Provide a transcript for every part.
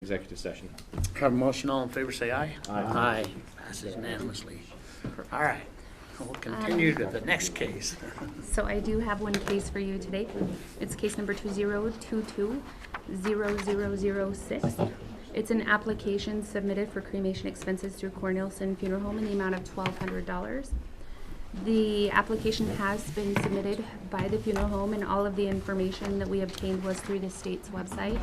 executive session. Have a motion, all in favor say aye. Aye. Aye. Passes unanimously. All right, we'll continue to the next case. So I do have one case for you today. It's case number 2022-00006. It's an application submitted for cremation expenses through Cornelison Funeral Home in the amount of $1,200. The application has been submitted by the funeral home, and all of the information that we obtained was through the state's website.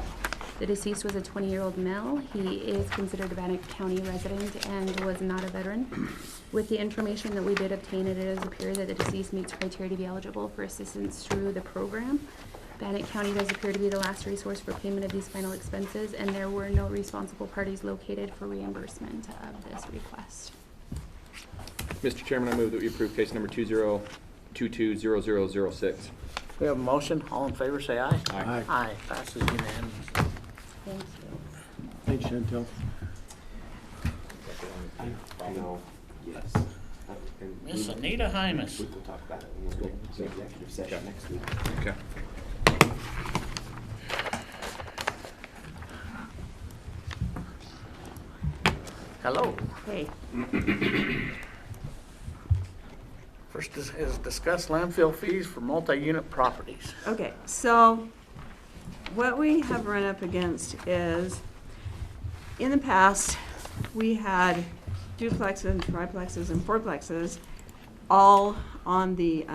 The deceased was a 20-year-old male. He is considered a Bannock County resident and was not a veteran. With the information that we did obtain, it does appear that the deceased meets criteria to be eligible for assistance through the program. Bannock County does appear to be the last resource for payment of these final expenses, and there were no responsible parties located for reimbursement of this request. Mr. Chairman, I move that we approve case number 2022-0006. We have a motion, all in favor say aye. Aye. Aye, passes unanimously. Thank you. Thanks, Chantel. I know, yes. Miss Anita Hymas. We will talk about it when we go to executive session next week. Okay. Hello. Hey. First is discuss landfill fees for multi-unit properties. Okay, so what we have run up against is, in the past, we had duplexes, triplexes, and fourplexes all on the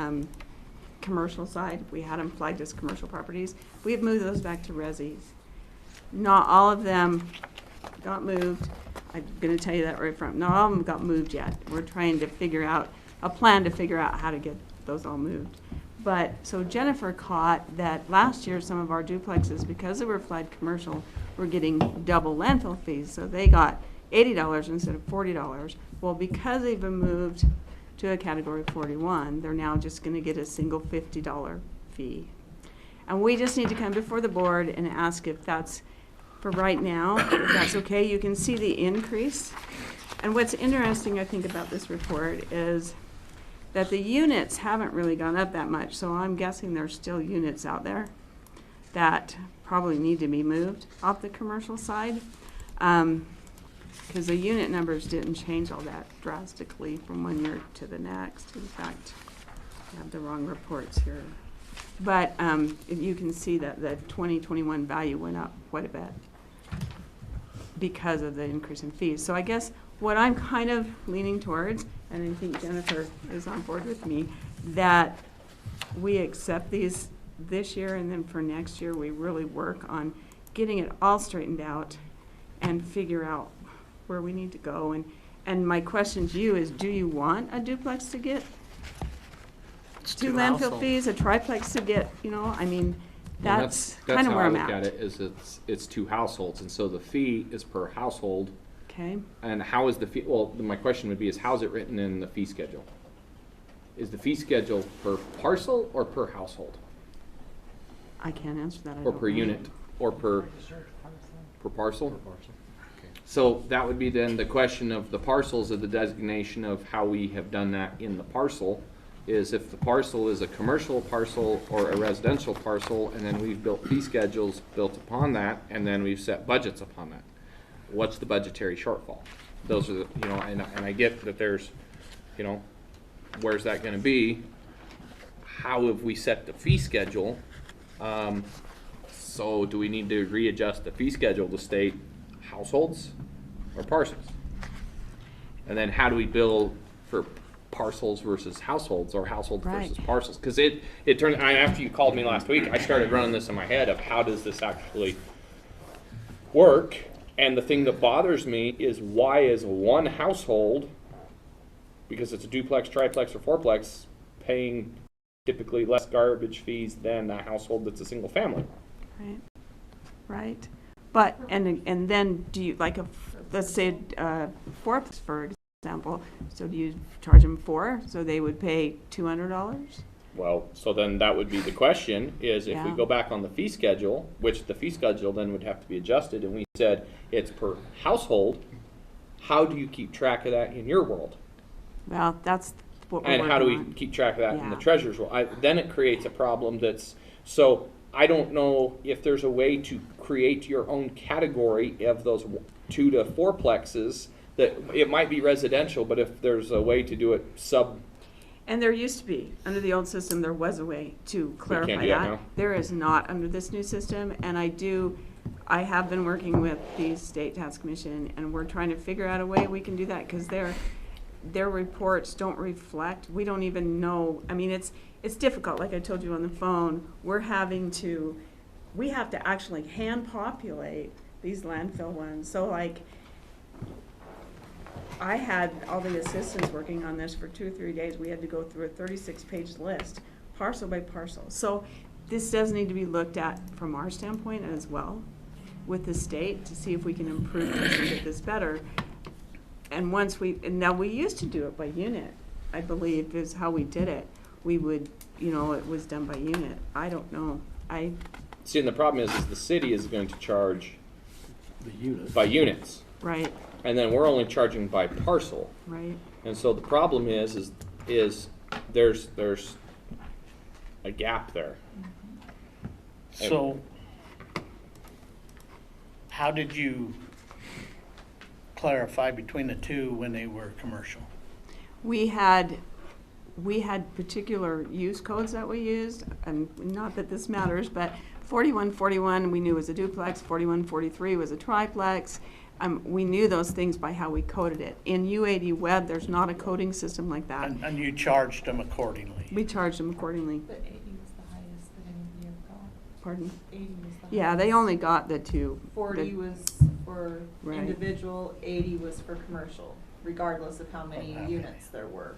commercial side. We had them flagged as commercial properties. We have moved those back to resis. Not all of them got moved. I'm gonna tell you that right from, not all of them got moved yet. We're trying to figure out a plan to figure out how to get those all moved. But, so Jennifer caught that last year some of our duplexes, because they were flagged commercial, were getting double landfill fees. So they got $80 instead of $40. Well, because they've been moved to a category 41, they're now just gonna get a single $50 fee. And we just need to come before the board and ask if that's, for right now, if that's okay. You can see the increase. And what's interesting, I think, about this report is that the units haven't really gone up that much, so I'm guessing there's still units out there that probably need to be moved off the commercial side, because the unit numbers didn't change all that drastically from one year to the next. In fact, I have the wrong reports here. But if you can see that the 2021 value went up quite a bit because of the increase in fees. So I guess what I'm kind of leaning towards, and I think Jennifer is on board with me, that we accept these this year, and then for next year we really work on getting it all straightened out and figure out where we need to go. And my question to you is, do you want a duplex to get It's two two landfill households. fees, a triplex to get, I mean, that's kind of where I'm how I look at at. it, is it's two households, and so the fee is per household. Okay, And how is the fee, well, my question would be is how's it written in the fee schedule? Is the fee schedule per parcel or per household? I can't answer that. I Or don't per know. unit? Or per parcel? So that would be then the question of the parcels, of the designation of how we have done that in the parcel, is if the parcel is a commercial parcel or a residential parcel, and then we've built fee schedules built upon that, and then we've set budgets upon that. What's the budgetary shortfall? Those are the, and I get that there's, where's that gonna be? How have we set the fee schedule? So do we need to readjust the fee schedule to state households or parcels? And then how do we bill for parcels versus households, or households versus Right. parcels? Because it turned, after you called me last week, I started running this in my head of how does this actually work? And the thing that bothers me is why is one household, because it's a duplex, triplex, or fourplex, paying typically less garbage fees than a household that's a single family? Right. But, and then do you, like, let's say, fourplex, for example, so do you charge them $4, so they would pay $200? Well, so then that would be the question, is if we Yeah. go back on the fee schedule, which the fee schedule then would have to be adjusted, and we said it's per household, how do you keep track of that in your world? Well, that's what we're And working how do we on. keep track of that in the Yeah. treasurer's world? Then it creates a problem that's, so I don't know if there's a way to create your own category of those 2 to 4 plexes, that it might be residential, but if there's a way to do it And there used to be, under the old system, there was a way to clarify do that that. now? There is not under this new system, and I have been working with the State Tax Commission, and we're trying to figure out a way we can do that, because their reports don't reflect, we don't even know, I mean, it's difficult, like I told you on the phone, we have to actually hand populate these landfill ones, so like, I had all the assistants working on this for 2 or 3 days. We had to go through a 36-page list, parcel by parcel. So this does need to be looked at from our standpoint as well with the state to see if we can improve this and get this better. And now we used to do it by unit, I believe is how we did it. We would, it was done by unit. I don't know. See, and the problem is the city is going to charge The unit. by units. Right, And then we're only charging by parcel. right. And so the problem is there's a gap there. So, how did you clarify between the two when they were commercial? We had particular use codes that we used, and not that this matters, but 4141 we knew was a duplex, 4143 was a triplex. We knew those things by how we coded it. In U80 Web, there's not a coding system like that. And you charged them accordingly? We charged them accordingly. But 80 was the highest that anybody ever got. Pardon? 80 was the highest. Yeah, they only got the two. 40 was for Right. individual, 80 was for commercial, regardless of how many Okay. units there were.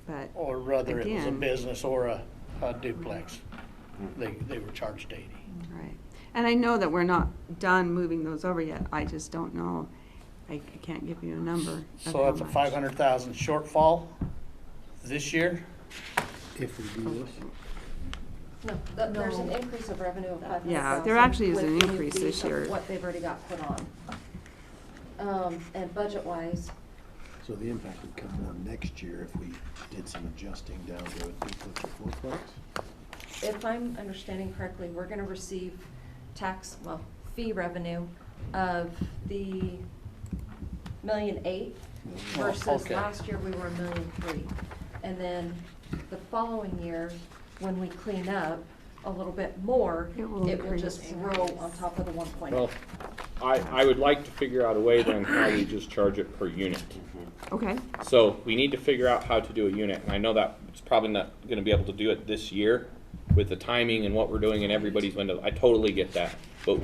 But Or whether it was a Again. business or a duplex, they were charged 80. right. And I know that we're not done moving those over yet. I just don't know. I can't give you a number. of So how that's a much. 500,000 shortfall this year? If we do this. No, there's an increase of revenue of 500,000. Yeah, there actually is an with the increase this fees of year. What they've already got put on. And budget-wise, So the impact would come more next year if we did some adjusting down to a duplex or fourplex? if I'm understanding correctly, we're gonna receive fee revenue of the $1.8 million versus okay. last year we were $1.3 million. And then the following year, when we clean up a little bit more, It will it will increase. just grow on top of the 1.8. Well, I would like to figure out a way then how we just charge it per unit. Okay, So we need to figure out how to do a unit, and I know that it's probably not gonna be able to do it this year with the timing and what we're doing in everybody's window. I totally get that. But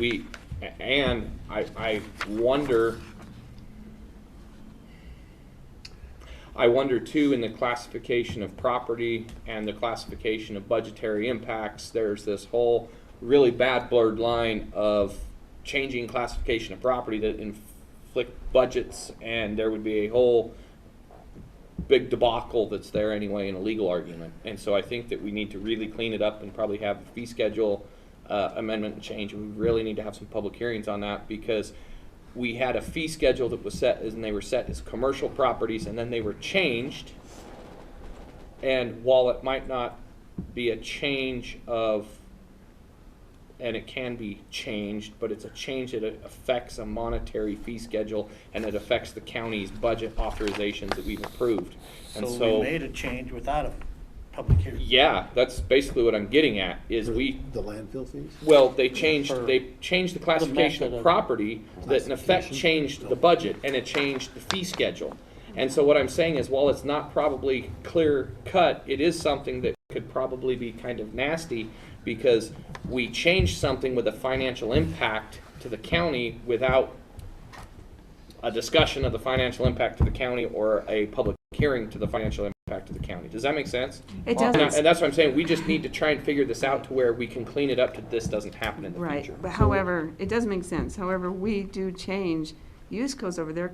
I wonder too, in the classification of property and the classification of budgetary impacts, there's this whole really bad blurred line of changing classification of property that inflict budgets, and there would be a whole big debacle that's there anyway in a legal argument. And so I think that we need to really clean it up and probably have a fee schedule amendment and change. And we really need to have some public hearings on that, because we had a fee schedule that was set, and they were set as commercial properties, and then they were changed. And while it might not be a change of, and it can be changed, but it's a change that affects a monetary fee schedule, and it affects the county's budget authorizations that we've approved. And So we made a change without a public hearing. yeah, that's basically what I'm getting at, is For we, the landfill fees? well, they changed For the classification method of of property that in effect classification? changed the budget, and it changed the fee schedule. And so what I'm saying is, while it's not probably clear cut, it is something that could probably be kind of nasty, because we changed something with a financial impact to the county without a discussion of the financial impact to the county or a public hearing to the financial impact to the county. Does that make sense? it And doesn't. that's what I'm saying, we just need to try and figure this out to where we can clean it up to this doesn't happen in the Right, future. but however, it does make sense. However, we do change use codes over there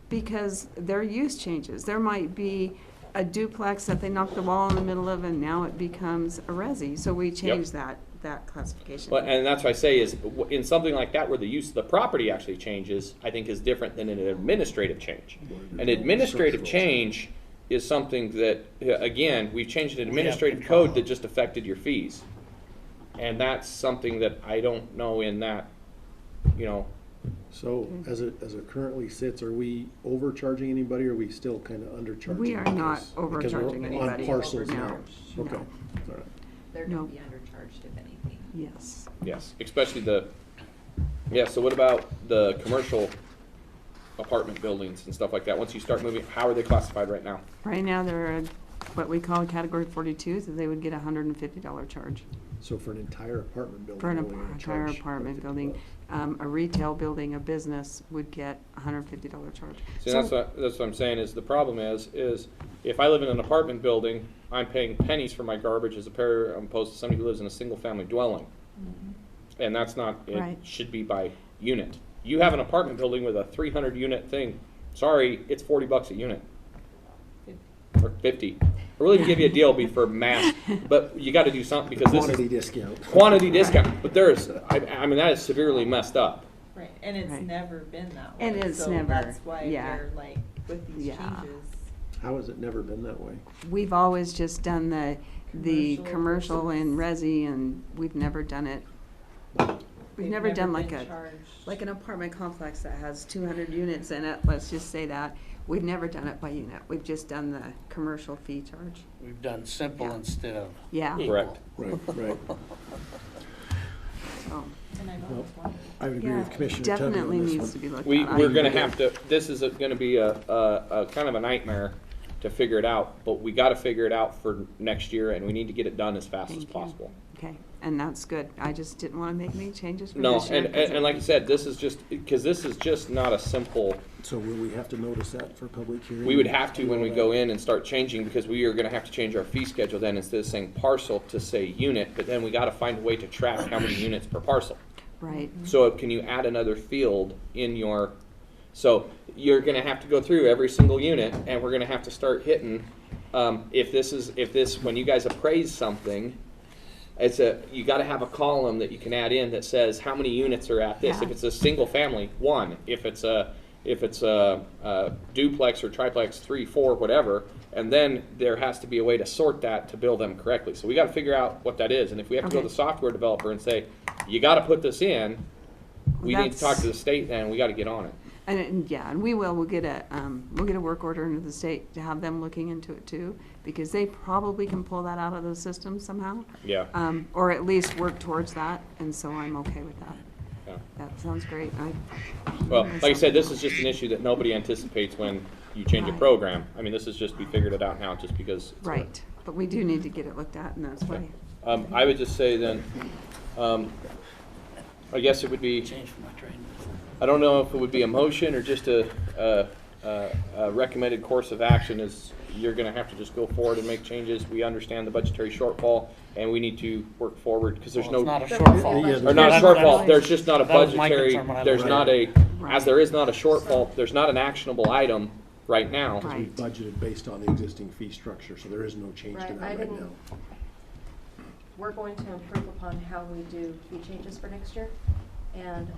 because their use changes. There might be a duplex that they knock the wall in the middle of, and now it becomes a resi. So we change that classification. Well, and that's what I say is, in something like that where the use of the property actually changes, I think is different than an administrative change. An administrative change is something that, again, we've changed an administrative code that just affected your fees. And that's something that I don't know in that, you know, So as it currently sits, are we overcharging anybody or are we still kind of undercharging? We are not Because we're overcharging anybody. On parcels No. now. Okay. No. All right. They're No. gonna be undercharged if anything. Yes. yes, especially so what about the commercial apartment buildings and stuff like that? Once you start moving, how are they classified right now? Right now, they're what we call category 42, so they would get a $150 charge So for an entire apartment building? for an only gonna entire charge apartment $150. building. A retail building, a business would get a $150 charge. See, So- that's what I'm saying is the problem is if I live in an apartment building, I'm paying pennies for my garbage as opposed to somebody who lives in a single family dwelling. And that's not, it Right. should be by unit. You have an apartment building with a 300 unit thing, sorry, it's $40 a unit. Or 50. I really can give you a deal for mass, but you gotta do something because this Quantity is discount. quantity discount. But I mean, that is severely messed up. Right, and it's Right. never been that way. And it's so never, that's why yeah. they're like, with these Yeah. changes. How has it never been that way? We've always just done the Commercial commercial and versus- resi, and we've never done it. We've They've never done like been a, charged. like an apartment complex that has 200 units in it, let's just say that. We've never done it by unit. We've just done the commercial fee charge. We've done simple Yeah. instead of Yeah. equal. Correct. Right, right. So, And I've Well, always wondered. I would agree yeah, with Commissioner Tubby on definitely this needs one. to be looked We're at. gonna have to, this is gonna be a kind of a nightmare to figure it out, but we gotta figure it out for next year and we need to get it done as fast as Thank you. possible. Okay, and that's good. I just didn't want to make any changes for No, this year. and like I said, this is just not a simple, So will we have to notice that for public hearing? we would have to when Do we all go that? in and start changing, because we are gonna have to change our fee schedule then, instead of saying parcel to say unit, but then we gotta find a way to track how many units per parcel. Right, So can you add another field in your, so you're gonna have to go through every single unit, and we're gonna have to start hitting, when you guys appraise something, you gotta have a column that you can add in that says how many units are at this. Yeah. If it's a single family, 1. If it's a duplex or triplex, 3, 4, whatever, and then there has to be a way to sort that to bill them correctly. So we gotta figure out what that is, and if we have to go to the software developer and say, you gotta put this in, we need to talk to the state and we gotta get on it. and yeah, and we will, we'll get a work order into the state to have them looking into it too, because they probably can pull that out of those systems somehow. Yeah. Or at least work towards that, and so I'm okay with that. Yeah. That sounds great. Well, like I said, this is just an issue that nobody anticipates when you change a Right. program. I mean, this is just, we figured it out now just because. it's- Right, but we do need to get it looked at, and that's why. I would just say then, I guess it would be, Change for my train. I don't know if it would be a motion or just a recommended course of action is you're gonna have to just go forward and make changes. We understand the budgetary shortfall and we need to work forward because there's Well, no. it's not a shortfall. Yeah, Or not a That's- shortfall, there's just not a that was my budgetary, concern when I there's looked not at a, it. as there is not a shortfall, there's not an actionable item right now. Right. We've budgeted based on the existing fee structure, so there is no change to Right, I that right didn't- now. We're going to improve upon how we do fee changes for next year. And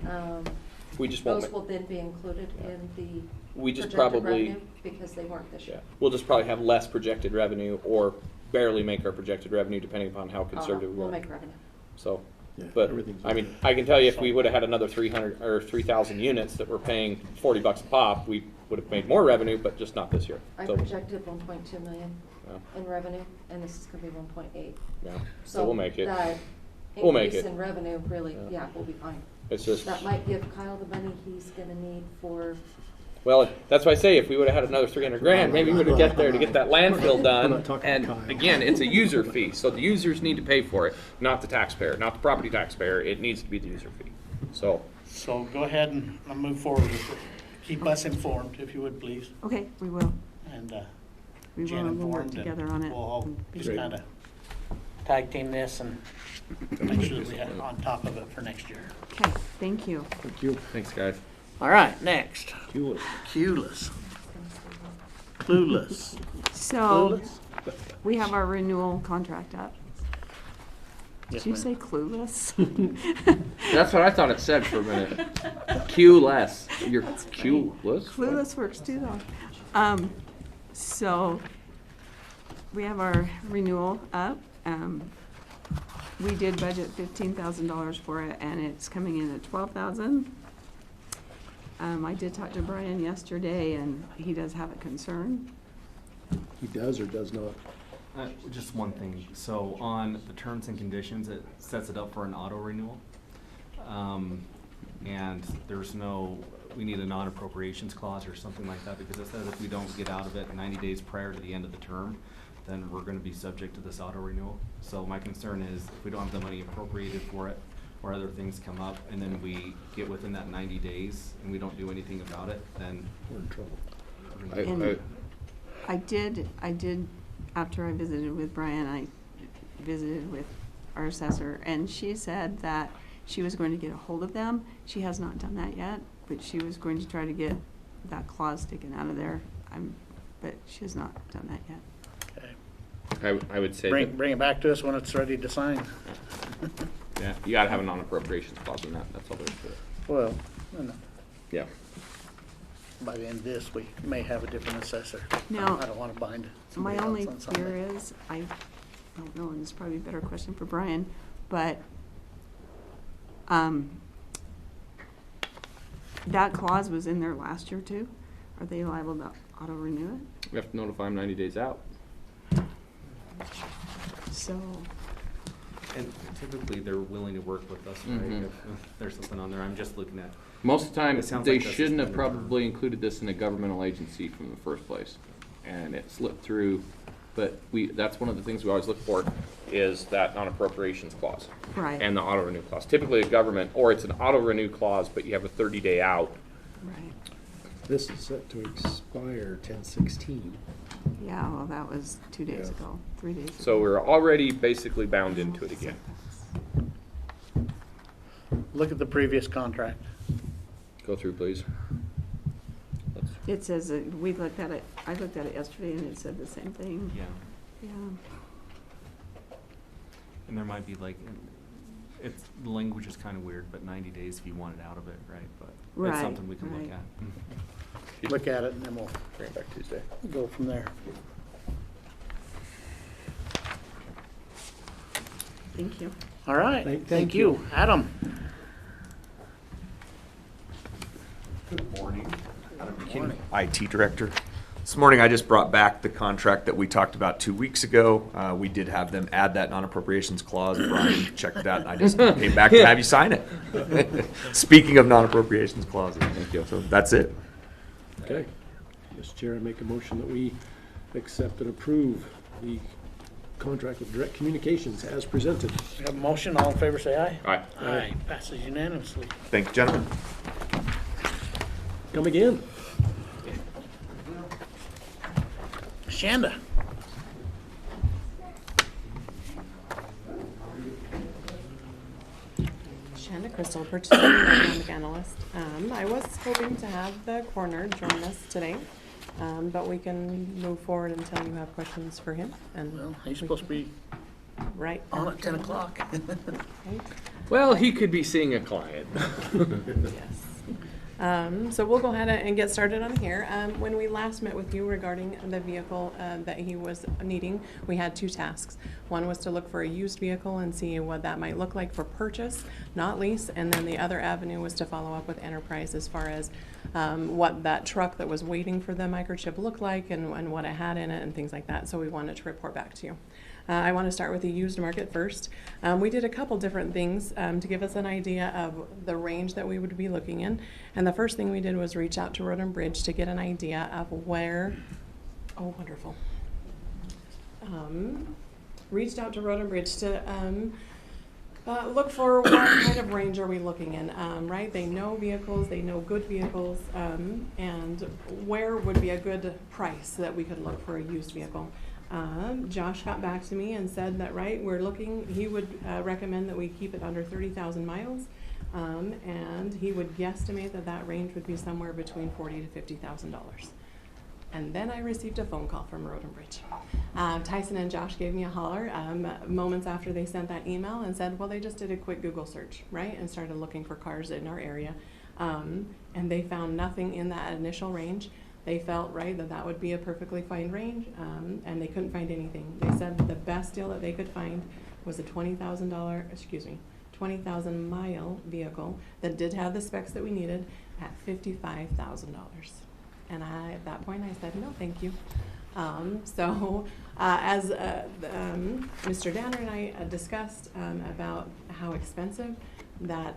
We just won't, those will then be included in the we just projected probably, revenue because they weren't this yeah, year. we'll just probably have less projected revenue or barely make our projected revenue depending upon how Uh, conservative we We'll are. make revenue. So, Yeah, but, everything's I mean, okay. I can tell you if we would've had another 300 or 3,000 units that were paying $40 a pop, we would've made more revenue, but just not this year. I So, projected 1.2 million yeah, in revenue, and this is gonna be 1.8. yeah. So we'll make it. that We'll make increase it. in revenue, really, Yeah. yeah, we'll be fine. It's just, That might give Kyle the money he's gonna need for, well, that's why I say if we would've had another 300 grand, maybe we would've get there to get that landfill We're done. not talking And Kyle. again, it's a user fee, so the users need to pay for it, not the taxpayer, not the property taxpayer. It needs to be the user fee. So, So go ahead and move forward with it. Keep us informed, if you would, please. Okay, we will. And We Jen will, we'll work informed, and together on it. we'll all and be- just Great. kind of tag team this and make sure that we have on top of it for next year. Okay, thank you. Thank you. thanks, guys. All right, next. Cool. Clueless. Clueless. So, we have our renewal contract up. Yes, Did you ma'am. say clueless? That's what I thought it said for a minute. Q-less. You're Q-less? Clueless works too, though. So, we have our renewal up. we did budget $15,000 for it, and it's coming in at $12,000. I did talk to Brian yesterday, and he does have a concern. He does or does not? Just one thing. So on the terms and conditions, it sets it up for an auto renewal. And there's no, we need a non-appropriations clause or something like that, because it says if we don't get out of it 90 days prior to the end of the term, then we're gonna be subject to this auto renewal. So my concern is if we don't have the money appropriated for it, or other things come up, and then we get within that 90 days and we don't do anything about it, then We're in trouble. we're gonna And I did, after I visited with Brian, I visited with our assessor, and she said that she was going to get a hold of them. She has not done that yet, but she was going to try to get that clause taken out of there. But she has not done that yet. Okay. I would say Bring, that, bring it back to us when it's ready to sign. yeah, you gotta have a non-appropriations clause in that, that's all there is to it. Well, no, no. Yeah. By the end of this, we may have a different assessor. Now, I don't want to bind My somebody else only on something. fear is, I don't know, and it's probably a better question for Brian, but that clause was in there last year too. Are they liable to auto renew We have to notify them 90 days out. it? So, And typically, they're willing to work with us, right? Mhm. If there's something on there, I'm just looking at, Most of the time, It sounds they like that's shouldn't just have been the probably included this in a governmental agency from the first place. And it slipped through, but that's one of the things we always look for, is that non-appropriations clause. right, And the auto renew clause. Typically a government, or it's an auto renew clause, but you have a 30-day out. right. This is set to expire 10/16. Yeah, well, that was 2 days Yeah. ago, 3 days ago. So we're already basically bound into it again. Look at the previous contract. Go through, please. Let's- It says, we looked at it, I looked at it yesterday and it said the same thing. yeah. Yeah, And there might be like, it's, the language is kind of weird, but 90 days if you want it out of it, right? But Right, it's something we can look right. at. Look at it and then we'll Bring it back Tuesday. go from there. thank you. All right, Thank thank you. Adam? Good morning. Adam Morning. McKinney, IT Director. This morning, I just brought back the contract that we talked about 2 weeks ago. We did have them add that non-appropriations clause. Brian checked it out, and I just came back to have you sign it. Speaking of non-appropriations clauses. Thank you. So that's it. Okay. Mr. Chair, I make a motion that we accept and approve the contract with Direct Communications as presented. We have a motion, all in favor say aye. All right. Aye, passes unanimously. Thank you, gentlemen. Come again. Shanda? Shanda Crystal, purchasing and economic analyst. I was hoping to have the coroner join us today, but we can move forward until you have questions for him. And Well, he's we supposed to can- be Right. on at 10 o'clock. Right. Well, he could be seeing a client. Yes. So we'll go ahead and get started on here. When we last met with you regarding the vehicle that he was needing, we had two tasks. One was to look for a used vehicle and see what that might look like for purchase, not lease. And then the other avenue was to follow up with Enterprise as far as what that truck that was waiting for the microchip looked like and what it had in it and things like that. So we wanted to report back to you. I want to start with the used market first. We did a couple different things to give us an idea of the range that we would be looking in. And the first thing we did was reach out to Road and Bridge to get an idea of where, oh, wonderful. Reached out to Road and Bridge to look for what kind of range are we looking in, right? They know vehicles, they know good vehicles, and where would be a good price that we could look for a used vehicle. Josh got back to me and said that, right, we're looking, he would recommend that we keep it under 30,000 miles, and he would guesstimate that that range would be somewhere between $40,000 to $50,000. And then I received a phone call from Road and Bridge. Tyson and Josh gave me a holler moments after they sent that email and said, well, they just did a quick Google search, right, and started looking for cars in our area, and they found nothing in that initial range. They felt, right, that that would be a perfectly fine range, and they couldn't find anything. They said the best deal that they could find was a $20,000 mile vehicle that did have the specs that we needed at $55,000. And at that point, I said, no, thank you. As Mr. Danner and I discussed about how expensive that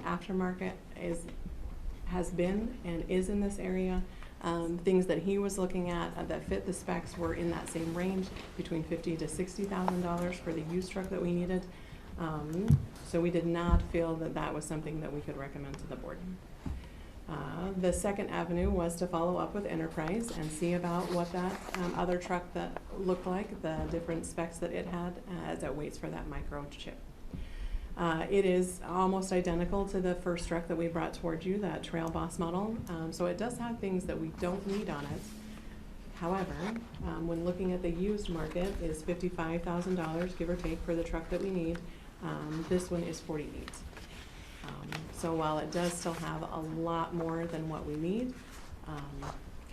aftermarket has been and is in this area, things that he was looking at that fit the specs were in that same range, between $50,000 to $60,000 for the used truck that we needed. So we did not feel that that was something that we could recommend to the board. The second avenue was to follow up with Enterprise and see about what that other truck that looked like, the different specs that it had as it waits for that microchip. It is almost identical to the first truck that we brought towards you, that Trail Boss model. So it does have things that we don't need on it. However, when looking at the used market, is $55,000, give or take, for the truck that we need. This one is $48,000. So while it does still have a lot more than what we need,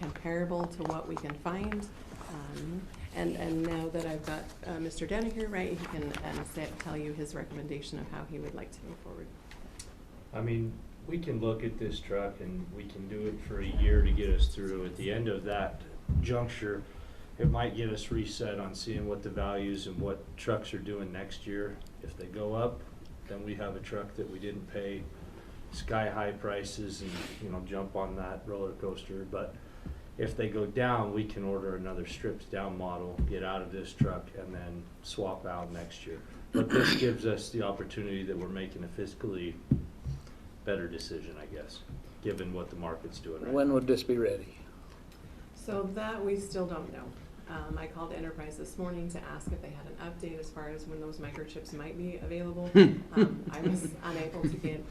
comparable to what we can find, and now that I've got Mr. Danner here, right, he can tell you his recommendation of how he would like to move forward. I mean, we can look at this truck and we can do it for a year to get us through. At the end of that juncture, it might get us reset on seeing what the values and what trucks are doing next year. If they go up, then we have a truck that we didn't pay sky-high prices and, you know, jump on that roller coaster. But if they go down, we can order another stripped down model, get out of this truck, and then swap out next year. But this gives us the opportunity that we're making a fiscally better decision, I guess, given what the market's doing right When now. would this be ready? So that we still don't know. I called Enterprise this morning to ask if they had an update as far as when those microchips might be available. I was unable to get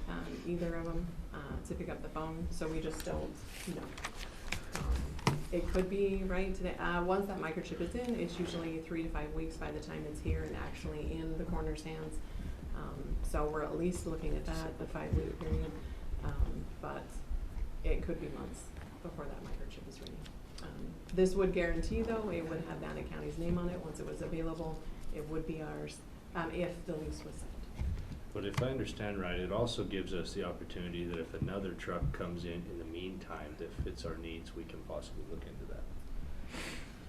either of them to pick up the phone, so we just don't know. It could be right today. Once that microchip is in, it's usually 3 to 5 weeks by the time it's here and actually in the coroner's hands. So we're at least looking at that, the 5-week period. But it could be months before that microchip is ready. This would guarantee, though, it would have Bannock County's name on it. Once it was available, it would be ours if the lease was signed. But if I understand right, it also gives us the opportunity that if another truck comes in the meantime that fits our needs, we can possibly look into that.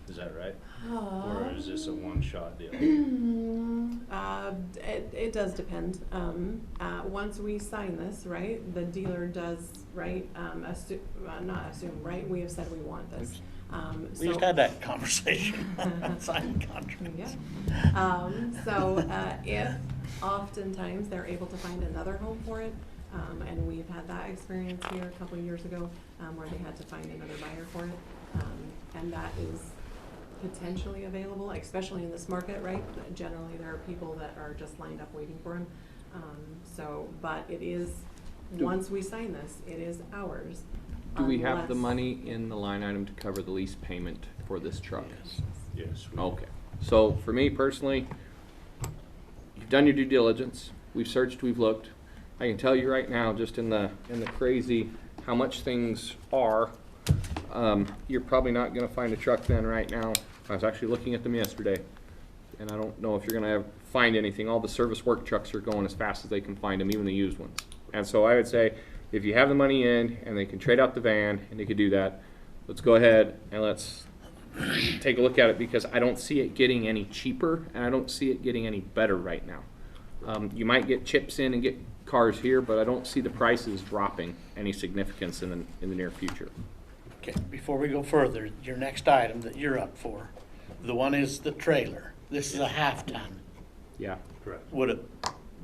Is that right? Or is this a one-shot deal? It does depend. Once we sign this, right, the dealer does, right, not assume, right, we have said we want this. We just had that conversation, signed contract. Yeah. If oftentimes they're able to find another home for it, and we've had that experience here a couple of years ago, where they had to find another buyer for it, and that is potentially available, especially in this market, right? Generally, there are people that are just lined up waiting for them. But it is, once we sign this, it is ours. Do we have the money in the line item to cover the lease payment for this truck? Yes. Okay. So for me personally, you've done your due diligence. We've searched, we've looked. I can tell you right now, just in the crazy how much things are, you're probably not going to find a truck then right now. I was actually looking at them yesterday, and I don't know if you're going to find anything. All the service work trucks are going as fast as they can find them, even the used ones. And so I would say, if you have the money in and they can trade out the van and they could do that, let's go ahead and let's take a look at it, because I don't see it getting any cheaper and I don't see it getting any better right now. You might get chips in and get cars here, but I don't see the prices dropping any significance in the near future. Okay, before we go further, your next item that you're up for, the one is the trailer. This is a half-ton. Yeah. Correct. Would it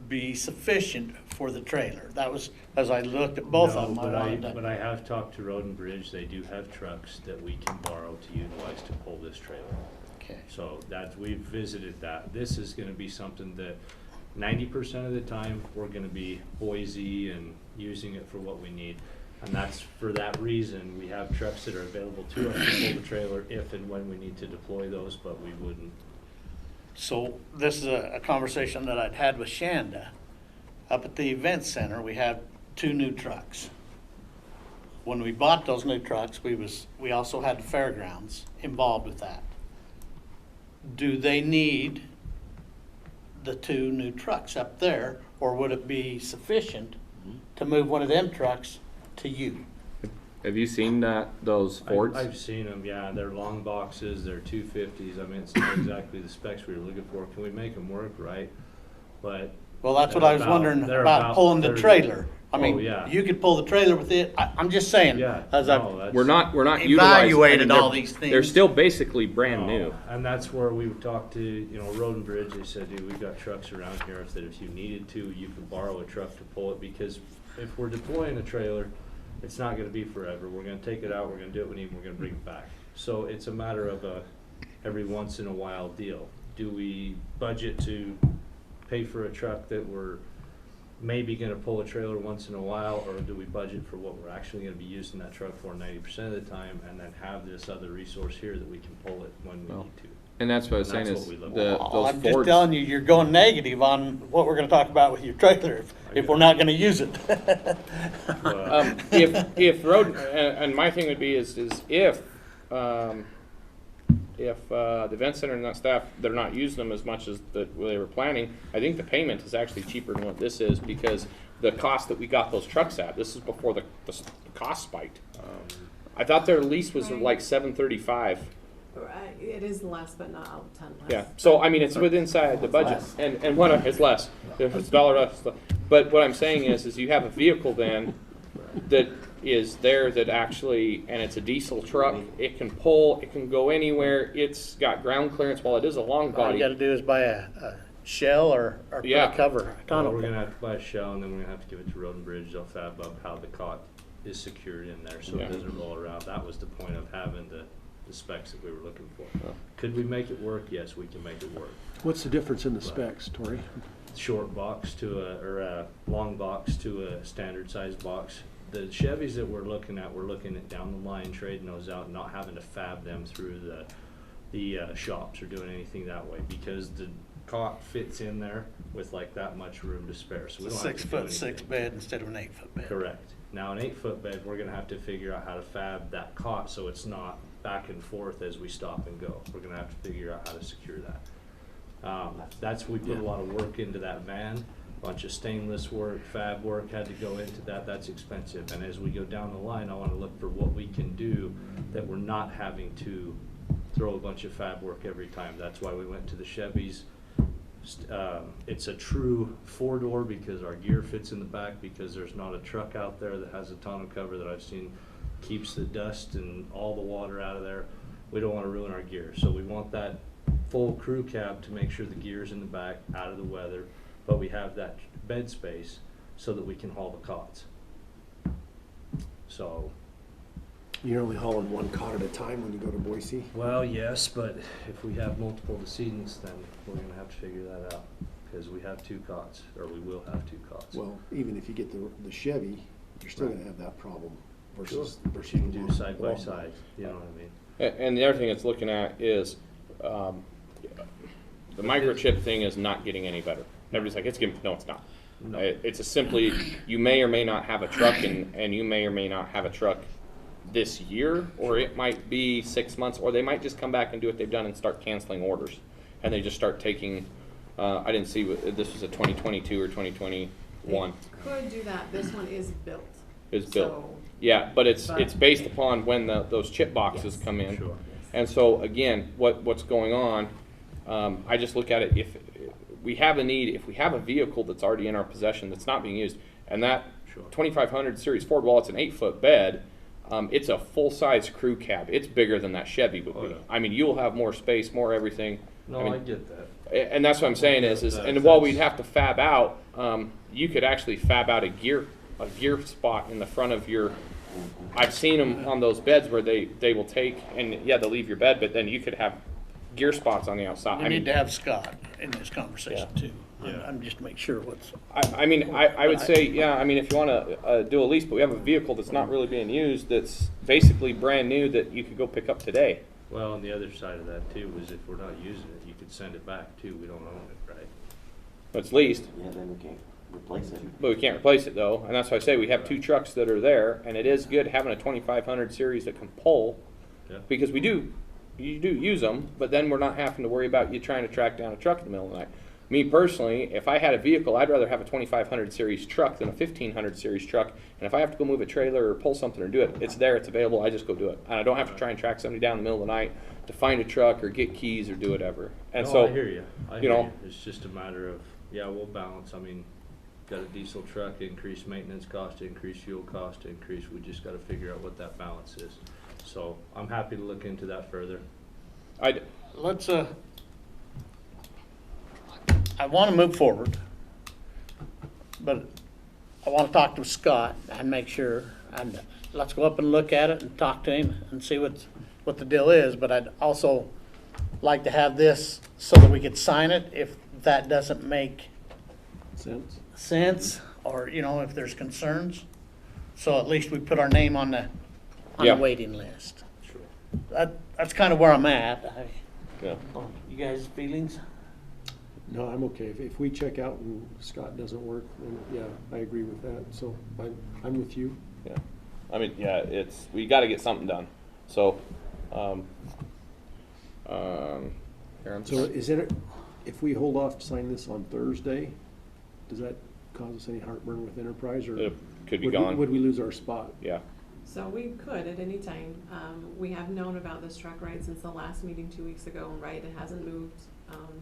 be sufficient for the trailer? That was, as I looked at both of them, But I have talked to Road and Bridge. They do have trucks that we can borrow to utilize to pull this trailer. Okay. So we've visited that. This is gonna be something that 90% of the time, we're gonna be Boise and using it for what we need. And that's for that reason, we have trucks that are available to us to pull the trailer if and when we need to deploy those, but we wouldn't. So this is a conversation that I'd had with Shanda. Up at the event center, we had 2 new trucks. When we bought those new trucks, we also had the fairgrounds involved with that. Do they need the two new trucks up there, or would it be sufficient to move one of them trucks to you? Have you seen those Fords? I've seen them, yeah, they're long boxes, they're 250s, I mean, it's not exactly the specs we were looking for, can we make them work right? But. Well, that's what I was wondering they're about pulling the 30. trailer. I Oh, mean, yeah. you could pull the trailer with it, I'm just saying, Yeah, as no, I've that's- We're not utilizing. evaluated all they're- these They're things. still basically brand No, new. And that's where we talked to, Road and Bridge, they said, dude, we've got trucks around here, I said, if you needed to, you could borrow a truck to pull it, because if we're deploying a trailer, it's not gonna be forever, we're gonna take it out, we're gonna do what we need, we're gonna bring it back. So it's a matter of a every once in a while deal. Do we budget to pay for a truck that we're maybe gonna pull a trailer once in a while, or do we budget for what we're actually gonna be using that truck for 90% of the time, and then have this other resource here that we can pull it when we Well, need to? And that's what I was And saying that's is what we look Well, those I'm just Fords. telling you, you're going negative on what we're gonna talk about with your trailer if we're not gonna use it. If road, and my thing would be is if the event center and that staff, they're not using them as much as they were planning, I think the payment is actually cheaper than what this is, because the cost that we got those trucks at, this is before the cost spiked. I thought their lease was like $735. It is less, but not a ton less. Yeah, so I mean, it's within inside the budget, and what, it's less, if it's dollar less, but what I'm saying is you have a vehicle then that is there that actually, and it's a diesel truck, it can pull, it can go anywhere, it's got ground clearance, while it is a long All you body. gotta do is buy a shell or put Yeah. a cover, a Well, tonneau. we're gonna have to buy a shell, and then we're gonna have to give it to Road and Bridge, they'll fab up how the cot is secured in there, so Yeah. it doesn't roll around. That was the point of having the specs that we were looking for. Could we make it work? Yes, we can make it work. What's the difference in the specs, Tori? Short box to a long box to a standard size box. The Chevys that we're looking at down the line, trading those out, and not having to fab them through the shops or doing anything that way, because the cot fits in there with like that much room to spare, so we don't have to do 6'6" anything. bed instead of an 8-foot bed. Correct. Now, an 8-foot bed, we're gonna have to figure out how to fab that cot so it's not back and forth as we stop and go. We're gonna have to figure out how to secure that. We put a lot of work into that van, bunch of stainless work, fab work had to go into that, that's expensive. And as we go down the line, I wanna look for what we can do that we're not having to throw a bunch of fab work every time. That's why we went to the Chevys. It's a true 4-door because our gear fits in the back, because there's not a truck out there that has a tonneau cover that I've seen keeps the dust and all the water out of there. We don't want to ruin our gear, so we want that full crew cab to make sure the gear's in the back, out of the weather, but we have that bed space so that we can haul the cots. So, You're only hauling one cot at a time when you go to Boise? well, yes, but if we have multiple decedents, then we're gonna have to figure that out, because we have 2 cots, or we will have 2 cots. Well, even if you get the Chevy, you're still gonna have that problem versus. Sure. versus You can the do long- side by long side, body. you know what I mean? And the other thing it's looking at is, the microchip thing is not getting any better. Everybody's like, it's getting, no, it's not. No. It's a simply, you may or may not have a truck, and you may or may not have a truck this year, or it might be 6 months, or they might just come back and do what they've done and start canceling orders. And they just start taking, I didn't see, this was a 2022 or 2021 Could do that, this one is built. is built. So- Yeah, but it's But- based upon when those chip boxes Yes. come in. Sure. And so, again, what's going on, I just look at it, if we have a need, if we have a vehicle that's already in our possession that's not being used, and that Sure. 2500 series Ford, while it's an 8-foot bed, it's a full-size crew cab. It's bigger than that Chevy would Oh, be. yeah. I mean, you'll have more space, more everything. No, mean, I get that. and that's what I'm saying is and while we'd have to fab out, you could actually fab out a gear spot in the front of your. I've seen them on those beds where they will take and yeah, they'll leave your bed, but then you could have gear spots on the outside. We need to have Scott in this conversation too. Yeah. I'm just make sure what's. I would say, yeah, I mean, if you want to do a lease, but we have a vehicle that's not really being used, that's basically brand new that you could go pick up today. Well, and the other side of that too is if we're not using it, you could send it back too. We don't own it, right? It's leased, Yeah, then we can't replace it. but we can't replace it though. And that's why I say we have 2 trucks that are there, and it is good having a 2500 series that can pull, Yeah. because you do use them, but then we're not having to worry about you trying to track down a truck in the middle of the night. me personally, if I had a vehicle, I'd rather have a 2500 series truck than a 1500 series truck. And if I have to go move a trailer or pull something or do it, it's there, it's available, I just go do it. And I don't have to try and track somebody down in the middle of the night to find a truck or get keys or do whatever. And No, so, I hear you. I you hear know, you. It's just a matter of, yeah, we'll balance. I mean, got a diesel truck, increased maintenance cost, increased fuel cost, increase. We just got to figure out what that balance is. So I'm happy to look into that further. Let's, I want to move forward, but I want to talk to Scott and make sure, and let's go up and look at it and talk to him and see what the deal is, but I'd also like to have this so that we could sign it if that doesn't make sense, or, you know, if there's concerns. So at least we put our name on the Yeah. waiting list. That's kind of where I'm at. yeah. You guys' feelings? No, I'm okay. If we check out and Scott doesn't work, then yeah, I agree with that. So I'm with you. Yeah, I mean, yeah, we got to get something done. So, here I'm So is it, if we hold off to sign this on Thursday, does that cause us any heartburn with Enterprise, or It could be would gone. would we lose our spot? Yeah, So we could at any time. We have known about this truck, right, since the last meeting 2 weeks ago, right? It hasn't moved.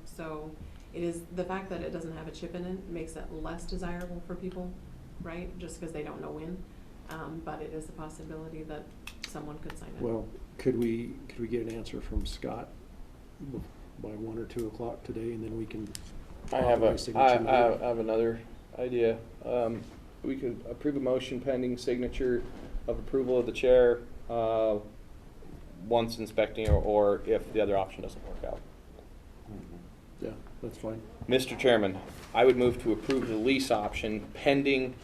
So it is, the fact that it doesn't have a chip in it makes it less desirable for people, right? Just because they don't know when. But it is a possibility that someone could sign it. Well, could we get an answer from Scott by 1 or 2 o'clock today, and then we can. I have authorize signature later? I have another idea. We could approve a motion pending signature of approval of the chair once inspecting, or if the other option doesn't work out. Yeah, that's fine. Mr. Chairman, I would move to approve the lease option pending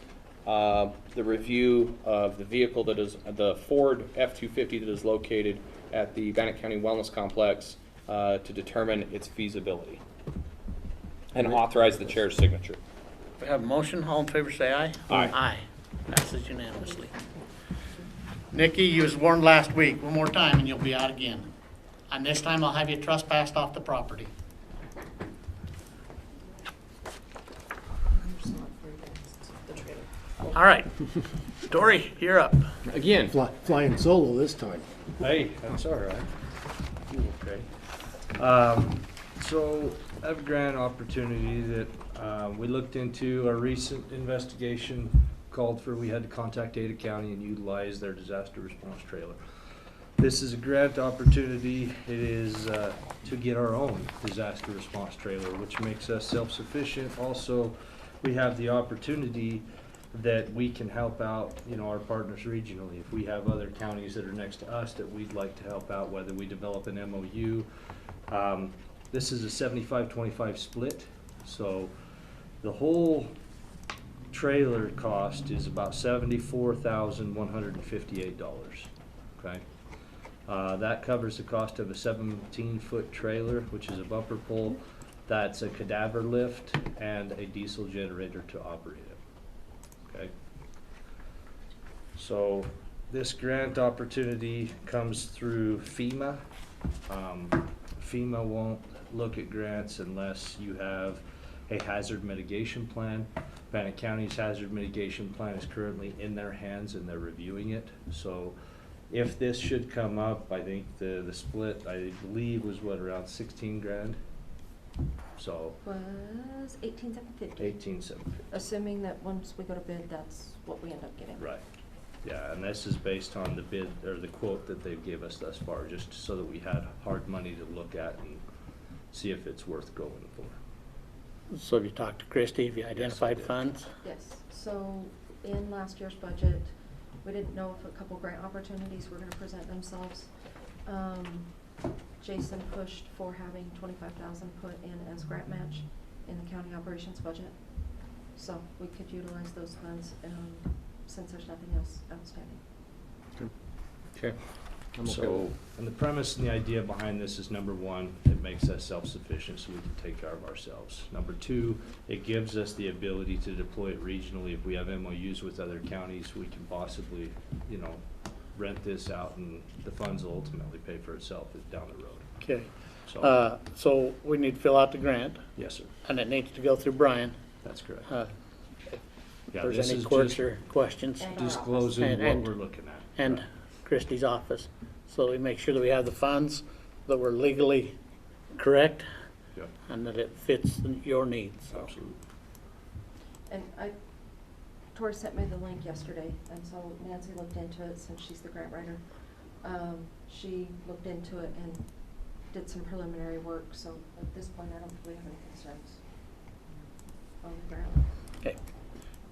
the review of the vehicle that is the Ford F-250 that is located at the Bannock County Wellness Complex to determine its feasibility and authorize the chair's signature. We have a motion. All in favor, say aye. Aye. Aye. Passes unanimously. Nikki, you was warned last week. One more time and you'll be out again. And this time I'll have you trespassed off the property. All right. Dory, you're up. Again, Flying solo this time. Hey, that's all right. You okay? So I have a grant opportunity that we looked into. Our recent investigation called for, we had to contact Ada County and utilize their disaster response trailer. This is a grant opportunity. It is to get our own disaster response trailer, which makes us self-sufficient. Also, we have the opportunity that we can help out, you know, our partners regionally. If we have other counties that are next to us that we'd like to help out, whether we develop an MOU. This is a 75-25 split. So the whole trailer cost is about $74,158, okay? That covers the cost of a 17-foot trailer, which is a bumper pull. That's a cadaver lift and a diesel generator to operate it. Okay. So this grant opportunity comes through FEMA. FEMA won't look at grants unless you have a hazard mitigation plan. Bannock County's hazard mitigation plan is currently in their hands and they're reviewing it. So if this should come up, I think the split, I believe, was what, around 16 grand? So Was 18,750. 18,750. Assuming that once we go to bid, that's what we end up getting. Right. Yeah, and this is based on the bid or the quote that they've gave us thus far, just so that we had hard money to look at and see if it's worth going for. So have you talked to Christie? Have you identified did. funds? Yes, so in last year's budget, we didn't know if a couple grant opportunities were gonna present themselves. Jason pushed for having 25,000 put in as grant match in the county operations budget. So we could utilize those funds, since there's nothing else outstanding. okay. I'm okay So, with and the premise and the idea behind this is, number one, it makes us self-sufficient so we can take care of ourselves. Number two, it gives us the ability to deploy it regionally. If we have MOUs with other counties, we can possibly, you know, rent this out and the funds will ultimately pay for itself down the road. Okay. So we need to fill out the grant, Yes, sir, and it needs to go through Brian. that's correct. If Yeah, there's this any is quirks just or questions. disclosing what And- we're looking at. And Right. Christie's office. So we make sure that we have the funds, that we're legally correct, Yep, and that it fits your needs. So. absolutely. And Tori sent me the link yesterday, and so Nancy looked into it since she's the grant writer. She looked into it and did some preliminary work, so at this point, I don't really have any concerns on the grant. Okay.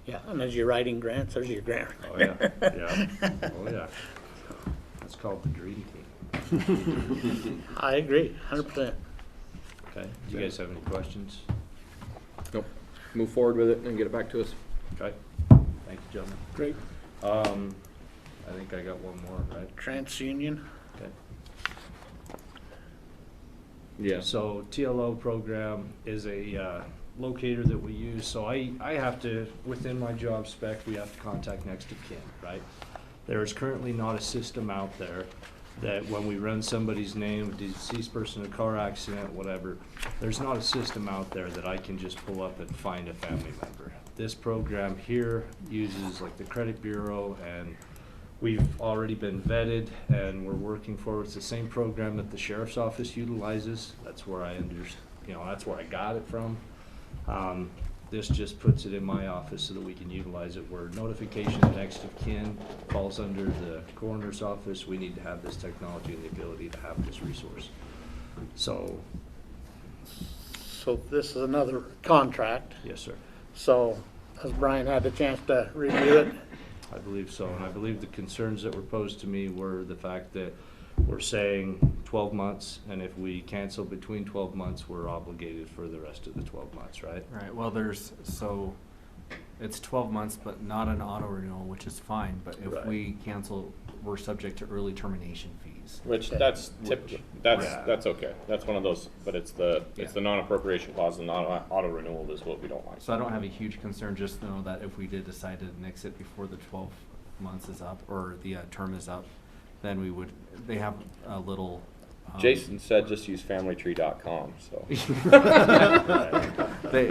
Yeah, and as you're writing grants, there's your grant. Oh, yeah, yeah, oh, yeah. That's called the dream team. I agree, 100%. Okay, do you guys have any questions? Nope. Move forward with it and get it back to us. Okay, thank you, gentlemen. Great. I think I got one more, right? TransUnion. Okay. Yeah. So TLO program is a locator that we use, so I have to, within my job spec, we have to contact next of kin, right? There is currently not a system out there that when we run somebody's name, deceased person in a car accident, whatever, there's not a system out there that I can just pull up and find a family member. This program here uses like the credit bureau, and we've already been vetted and we're working forward. It's the same program that the sheriff's office utilizes. That's where that's where I got it from. This just puts it in my office so that we can utilize it where notification of next of kin falls under the coroner's office. We need to have this technology and the ability to have this resource. So, So this is another contract. yes, sir. So has Brian had the chance to review it? I believe so, and I believe the concerns that were posed to me were the fact that we're saying 12 months, and if we cancel between 12 months, we're obligated for the rest of the 12 months, right? Right, well, it's 12 months, but not an auto renewal, which is fine, but if Right. we cancel, we're subject to early termination fees. Which Okay. that's typical. That's Yeah. that's okay. That's one of those. But it's the non-appropriation clause and non-auto renewal is what we don't like. So I don't have a huge concern, just know that if we did decide to nix it before the 12 months is up, or the term is up, then they have a little. Jason said just use familytree.com. So They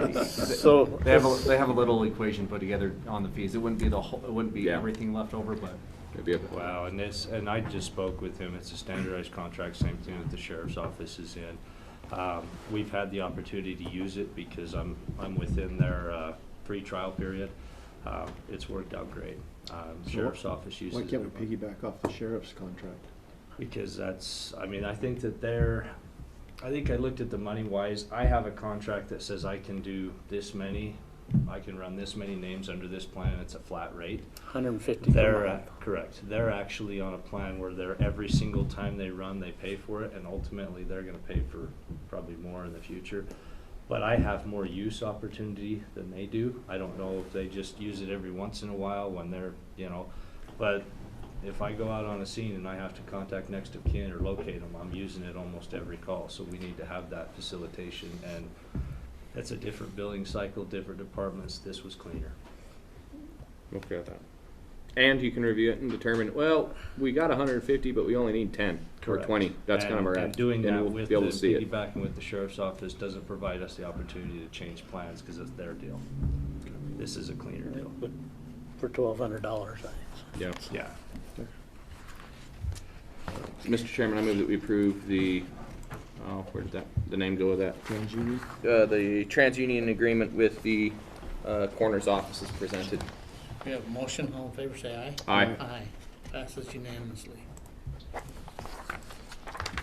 have a little equation put together on the fees. It wouldn't be Yeah. everything left over, but maybe Wow, and I just spoke with him, it's a standardized contract, same thing that the sheriff's office is in. We've had the opportunity to use it because I'm within their free trial period. It's worked out great. Sheriff's office uses Why it. can't we piggyback off the sheriff's contract? Because I think that I think I looked at the money wise, I have a contract that says I can do this many, I can run this many names under this plan, it's a flat rate. 150 per They're, month. correct, they're actually on a plan where every single time they run, they pay for it, and ultimately they're gonna pay for probably more in the future. But I have more use opportunity than they do. I don't know if they just use it every once in a while when they're, but if I go out on a scene and I have to contact next of kin or locate them, I'm using it almost every call. So we need to have that facilitation, and that's a different billing cycle, different departments. This was cleaner. okay with that. And you can review it and determine. Well, we got 150, but we only need 10 or Correct. 20. That's kind of our And doing and that we'll with be able to see it. piggybacking with the sheriff's office doesn't provide us the opportunity to change plans because it's their deal. This is a cleaner deal. For $1,200, I think. Yeah. Yeah. Mr. Chairman, I move that we approve the. Where did the name go with that? TransUnion? The TransUnion agreement with the coroner's office is presented. We have a motion, all in favor, say aye. Aye. Aye. Passes unanimously.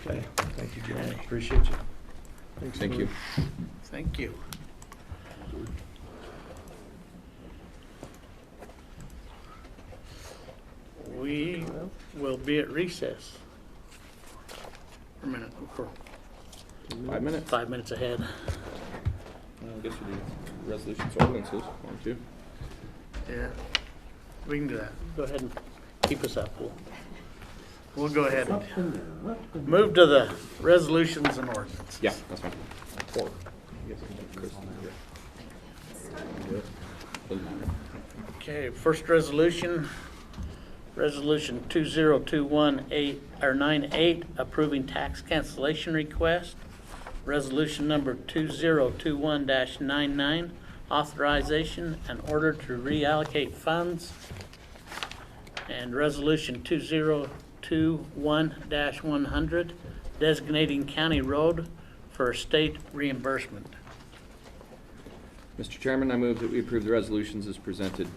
Okay. Thank you, Jeremy. Appreciate you. Thank you. Thank you. We will be at recess. For a minute, for 5 minutes. 5 minutes ahead. I guess we do resolutions, ordinances. 1, 2. Yeah, we can do that. Go ahead and keep us up. We'll go ahead and move to the resolutions and ordinances. Yeah, that's fine. 4. Okay, first resolution, resolution 2021-98, approving tax cancellation request Resolution number 2021-99, authorization and order to reallocate funds. And resolution 2021-100, designating county road for state reimbursement. Mr. Chairman, I move that we approve the resolutions as presented.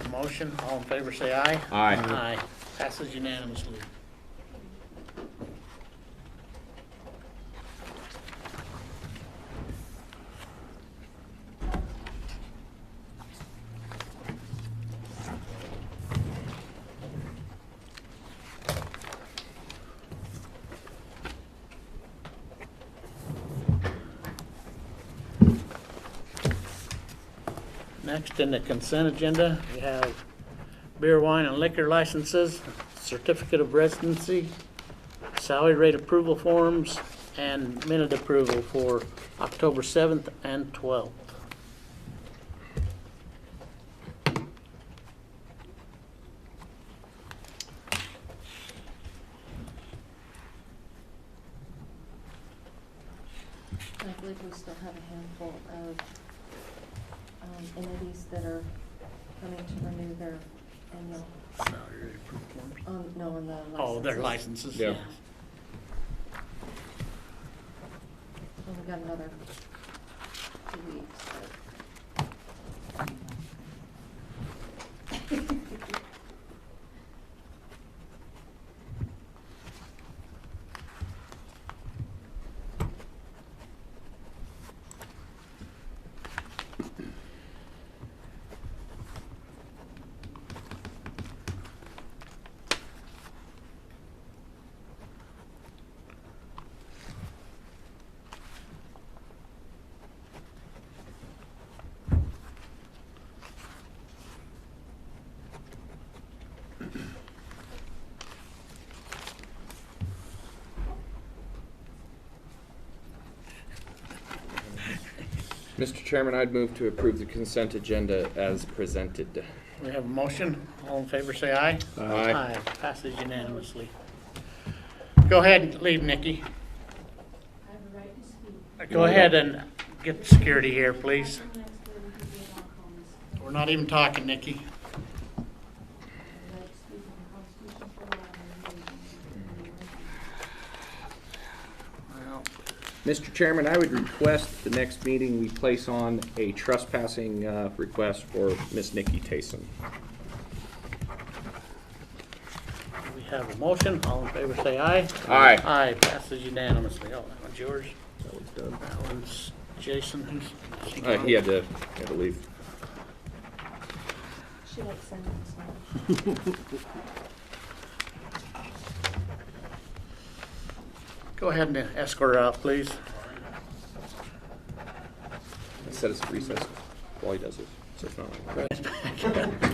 Motion, all in favor say aye. Aye. Aye. Passes unanimously. Next in the consent agenda, we have beer, wine, and liquor licenses, certificate of residency, salary rate approval forms, and minute approval for October 7th and 12th. I believe we still have a handful of entities that are coming to renew their annual, Salary rate approval forms. no, on the licenses. Oh, their licenses, Yeah. yeah. And we got another 2 weeks, but. Mr. Chairman, I'd move to approve the consent agenda as presented. We have a motion. All in favor, say aye. Aye. Passes unanimously. Go ahead and leave, Nikki. Go ahead and get the security here, please. We're not even talking, Nikki. Well, Mr. Chairman, I would request the next meeting we place on a trespassing request for Miss Nikki Tayson. we have a motion. All in favor, say aye. Aye. Aye. Passes unanimously. Oh, that one's yours. That one's done. That one's Jason. He had to leave. She likes sending stuff. Go ahead and escort her out, please. Set us at recess while he does it. So it's not like that.